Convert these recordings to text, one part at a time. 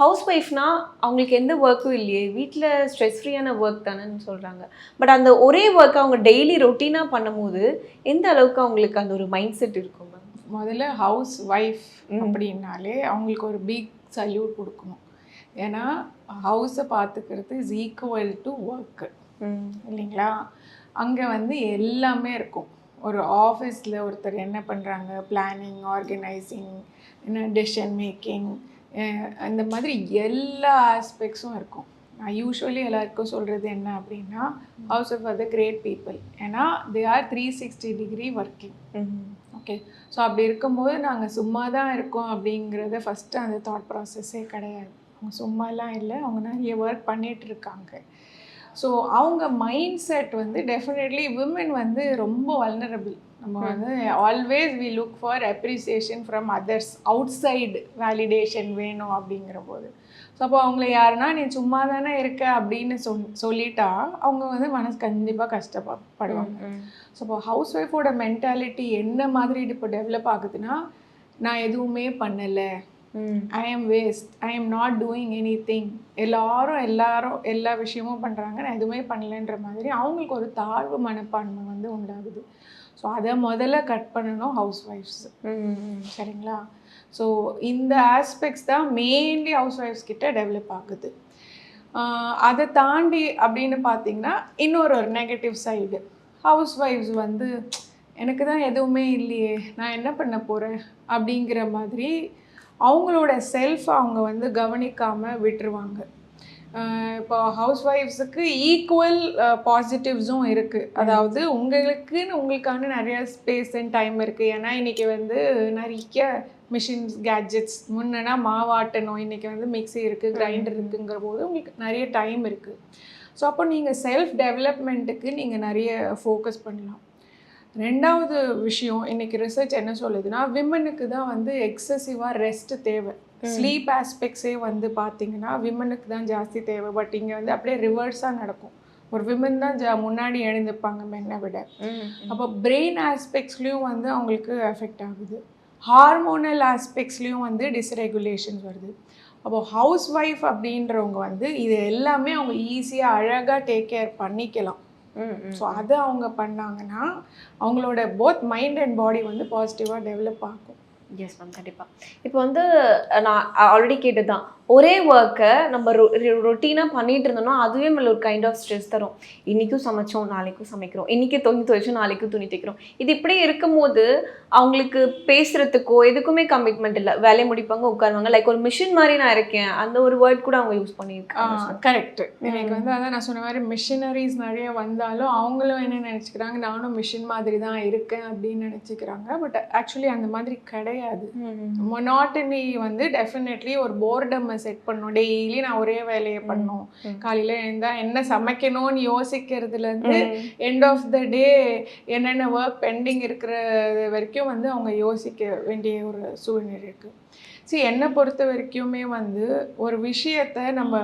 House ஒய்ஃப்னா அவங்களுக்கு எந்த ஒர்க்கும் இல்லையே, வீட்டில் ஸ்ட்ரெஸ் ஃப்ரீயான ஒர்க் தானேன்னு சொல்கிறாங்க. பட் அந்த ஒரே ஒர்க் அவங்க டெய்லி ரொட்டீனாக பண்ணும்போது எந்த அளவுக்கு அவங்களுக்கு அந்த ஒரு மைண்ட் செட் இருக்கும் மேம்? முதல்ல ஹவுஸ் ஒய்ஃப் அப்படின்னாலே அவங்களுக்கு ஒரு பிக் சல்யூட் கொடுக்கணும். ஏன்னா ஹவுஸை பார்த்துக்கிறது இஸ் ஈக்குவல் டு ஒர்க்கு இல்லைங்களா? அங்கே வந்து எல்லாமே இருக்கும். ஒரு ஆஃபீஸில் ஒருத்தர் என்ன பண்ணுறாங்க, பிளானிங், ஆர்கனைசிங், என்ன டெசிஷன் மேக்கிங், இந்த மாதிரி எல்லா ஆஸ்பெக்ட்ஸும் இருக்கும். நான் யூஸ்வலி எல்லாருக்கும் சொல்கிறது என்ன அப்படின்னா, house wife are the great people. ஏன்னா they are 360 degree working. Okay, so அப்படி இருக்கும்போது நாங்கள் சும்மா தான் இருக்கோம் அப்படிங்கிறத ஃபஸ்ட்டு அந்த தாட் ப்ராசஸ்ஸே கிடையாது. அவங்க சும்மாலாம் இல்லை, அவங்க நிறைய ஒர்க் பண்ணிகிட்டு இருக்காங்க. ஸோ அவங்க மைண்ட் செட் வந்து டெஃபினெட்லி விமன் வந்து ரொம்ப வல்னரபிள். நம்ம வந்து always we look for appreciation from others, outside validation வேணும் அப்படிங்கிற போது. ஸோ அப்போ அவங்கள யாருன்னா நீ சும்மா தானே இருக்க அப்படின்னு சொல்லிட்டா அவங்க வந்து மனசு கண்டிப்பாக கஷ்டப்படுவாங்க. ஸோ இப்போ ஹவுஸ் ஒய்ஃபோட மென்டாலிட்டி என்ன மாதிரி இப்போ டெவலப் ஆகுதுன்னா, நான் எதுவுமே பண்ணலை, ஐ ஆம் waste, I am not doing any thing, எல்லாரும் எல்லா விஷயமும் பண்ணுறாங்க, நான் எதுவுமே பண்ணலைன்ற மாதிரி அவங்களுக்கு ஒரு தாழ்வு மனப்பான்மை வந்து உண்டாகுது. ஸோ அதை முதல்ல கட் பண்ணணும் ஹவுஸ் ஒய்ஃப்ஸ். சரிங்களா? ஸோ இந்த ஆஸ்பெக்ட்ஸ் தான் மெயின்லி ஹவுஸ் ஒய்ஃப்ஸ் கிட்ட டெவலப் ஆகுது. அதை தாண்டி அப்படின்னு பார்த்தீங்கன்னா இன்னொரு நெகட்டிவ் சைடு, ஹவுஸ் ஒய்ஃப்ஸ் வந்து எனக்கு தான் எதுவுமே இல்லையே, நான் என்ன பண்ண போகிறேன் அப்படிங்கிற மாதிரி அவங்களோட செல்ஃப் அவங்க வந்து கவனிக்காமல் விட்டுருவாங்க. இப்போ ஹவுஸ் ஒய்ஃப்ஸுக்கு ஈக்குவல் பாசிட்டிவ்ஸும் இருக்குது. அதாவது உங்களுக்கான நிறையா ஸ்பேஸ் அண்ட் டைம் இருக்குது. ஏன்னா இன்றைக்கி வந்து நிறைய மிஷின்ஸ், கேட்ஜெட்ஸ், முன்னனா மாவாட்டணும், இன்றைக்கி வந்து மிக்ஸி இருக்குது, கிரைண்டர் இருக்குங்கிற போது உங்களுக்கு நிறைய டைம் இருக்குது. ஸோ அப்போ நீங்கள் செல்ஃப் டெவலப்மெண்ட்டுக்கு நீங்கள் நிறைய ஃபோக்கஸ் பண்ணலாம். ரெண்டாவது விஷயம், இன்றைக்கி ரிசர்ச் என்ன சொல்லுதுன்னா, விமனுக்கு தான் வந்து எக்ஸசிவாக ரெஸ்ட் தேவை. ஸ்லீப் ஆஸ்பெக்ட்ஸே வந்து பார்த்திங்கன்னா விமனுக்கு தான் ஜாஸ்தி தேவை. பட் இங்கே வந்து அப்படியே ரிவர்ஸாக நடக்கும். ஒரு விமன் தான் முன்னாடி எழுந்துப்பாங்க மென்னை விட. அப்போ பிரெயின் ஆஸ்பெக்ட்ஸ்லேயும் வந்து அவங்களுக்கு எஃபெக்ட் ஆகுது. ஹார்மோனல் ஆஸ்பெக்ட்ஸ்லேயும் வந்து டிஸ்ரெகுலேஷன்ஸ் வருது. அப்போது ஹவுஸ் ஒய்ஃப் அப்படின்றவங்க வந்து இது எல்லாமே அவங்க ஈஸியாக அழகாக டேக் கேர் பண்ணிக்கலாம். ஸோ அதை அவங்க பண்ணாங்கன்னா அவங்களோட போத் மைண்ட் அண்ட் பாடி வந்து பாசிட்டிவாக டெவலப் ஆகும். எஸ் மேம், கண்டிப்பாக. இப்போ வந்து நான் ஆல்ரெடி கேட்டது தான், ஒரே ஒர்க்கை நம்ம ரொட்டீனாக பண்ணிகிட்டு இருந்தோம்னா அதுவே மேலே ஒரு கைண்ட் ஆஃப் ஸ்ட்ரெஸ் தரும். இன்றைக்கும் சமைச்சோம், நாளைக்கும் சமைக்கிறோம், இன்றைக்கி துணி துவைச்சோம், நாளைக்கும் துணி தைக்கிறோம். இது இப்படியே இருக்கும்போது அவங்களுக்கு பேசுகிறதுக்கோ எதுக்குமே கமிட்மெண்ட் இல்லை. வேலையை முடிப்பாங்க, உட்காருவாங்க. லைக் ஒரு மிஷின் மாதிரி நான் இருக்கேன், அந்த ஒரு வேர்ட் கூட அவங்க யூஸ் பண்ணியிருக்காங்க. கரெக்ட். எனக்கு வந்து அதான் நான் சொன்ன மாதிரி மிஷினரிஸ் நிறைய வந்தாலும் அவங்களும் என்ன நினச்சிக்கிறாங்க, நானும் மிஷின் மாதிரி தான் இருக்கேன் அப்படின்னு நினச்சிக்கிறாங்க. பட் ஆக்சுவலி அந்த மாதிரி கிடையாது. மொனாட்டனி வந்து டெஃபினெட்லி ஒரு போர்டம் செட் பண்ணணும். டெய்லி நான் ஒரே வேலையை பண்ணணும், காலையில் எழுந்தால் என்ன சமைக்கணும்னு யோசிக்கிறதுலேருந்து எண்ட் ஆஃப் த டே என்னென்ன ஒர்க் பெண்டிங் இருக்கிற வரைக்கும் வந்து அவங்க யோசிக்க வேண்டிய ஒரு சூழ்நிலை இருக்குது. என்னை பொறுத்த வரைக்குமே வந்து ஒரு விஷயத்தை நம்ம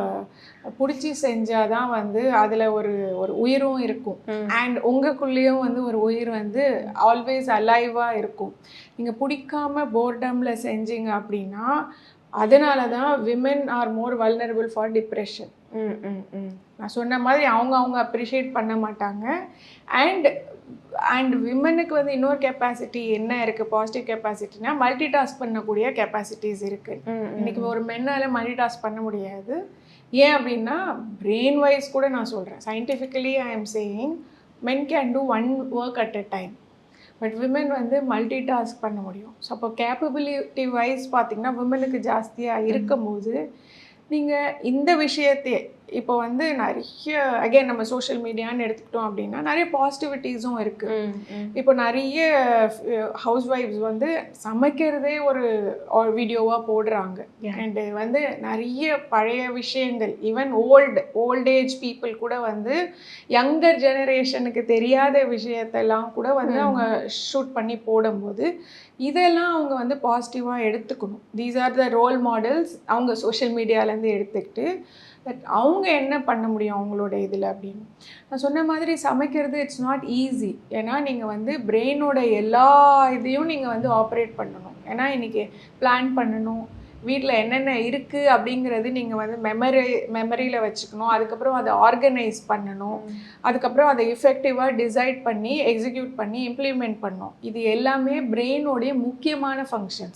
பிடிச்சி செஞ்சால் தான் வந்து அதில் ஒரு ஒரு உயிரும் இருக்கும். அண்ட் உங்களுக்குள்ளேயும் வந்து ஒரு உயிர் வந்து ஆல்வேஸ் அலைவாக இருக்கும். நீங்கள் பிடிக்காம போர்டமில் செஞ்சீங்க அப்படின்னா அதனால தான் women are more vulnerable for depression. நான் சொன்ன மாதிரி அவங்க அப்ரிஷியேட் பண்ண மாட்டாங்க. அண்ட் விமனுக்கு வந்து இன்னொரு கெப்பாசிட்டி என்ன இருக்குது, பாசிட்டிவ் கெப்பாசிட்டினா மல்டி டாஸ்க் பண்ணக்கூடிய கெப்பாசிட்டிஸ் இருக்குது. இன்றைக்கி ஒரு மென்னால் மல்டி டாஸ்க் பண்ண முடியாது. ஏன் அப்படின்னா பிரெயின் வைஸ் கூட நான் சொல்கிறேன், scientifically I am saying men can do one work at a time. But women வந்து மல்டி டாஸ்க் பண்ண முடியும். ஸோ அப்போ கேப்பபிலிட்டி வைஸ் பார்த்திங்கன்னா விமனுக்கு ஜாஸ்தியாக இருக்கும்போது நீங்கள் இந்த விஷயத்தையே இப்போ வந்து நிறைய அகைன் நம்ம சோஷியல் மீடியான்னு எடுத்துக்கிட்டோம் அப்படின்னா நிறைய பாசிட்டிவிட்டிஸும் இருக்குது. இப்போ நிறைய ஹவுஸ் ஒய்ஃப்ஸ் வந்து சமைக்கிறதே ஒரு வீடியோவாக போடுறாங்க. அண்டு வந்து நிறைய பழைய விஷயங்கள், ஈவன் ஓல்டேஜ் பீப்புள் கூட வந்து யங்கர் ஜெனரேஷனுக்கு தெரியாத விஷயத்தெல்லாம் கூட வந்து அவங்க ஷூட் பண்ணி போடும்போது இதெல்லாம் அவங்க வந்து பாசிட்டிவாக எடுத்துக்கணும். These are the role models. அவங்க சோஷியல் மீடியாவிலேருந்து எடுத்துக்கிட்டு தட் அவங்க என்ன பண்ண முடியும் அவங்களோட இதில் அப்படின்னு. நான் சொன்ன மாதிரி சமைக்கிறது இட்ஸ் நாட் ஈஸி. ஏன்னா நீங்கள் வந்து பிரெயினோட எல்லா இதையும் நீங்கள் வந்து ஆப்ரேட் பண்ணணும். ஏன்னா இன்றைக்கி பிளான் பண்ணணும், வீட்டில் என்னென்ன இருக்குது அப்படிங்கிறது நீங்கள் வந்து மெமரியில் வச்சுக்கணும். அதுக்கப்புறம் அதை ஆர்கனைஸ் பண்ணணும். அதுக்கப்புறம் அதை எஃபெக்டிவாக டிசைட் பண்ணி எக்ஸிக்யூட் பண்ணி இம்ப்ளிமெண்ட் பண்ணணும். இது எல்லாமே பிரெயினோடைய முக்கியமான ஃபங்க்ஷன்ஸ்.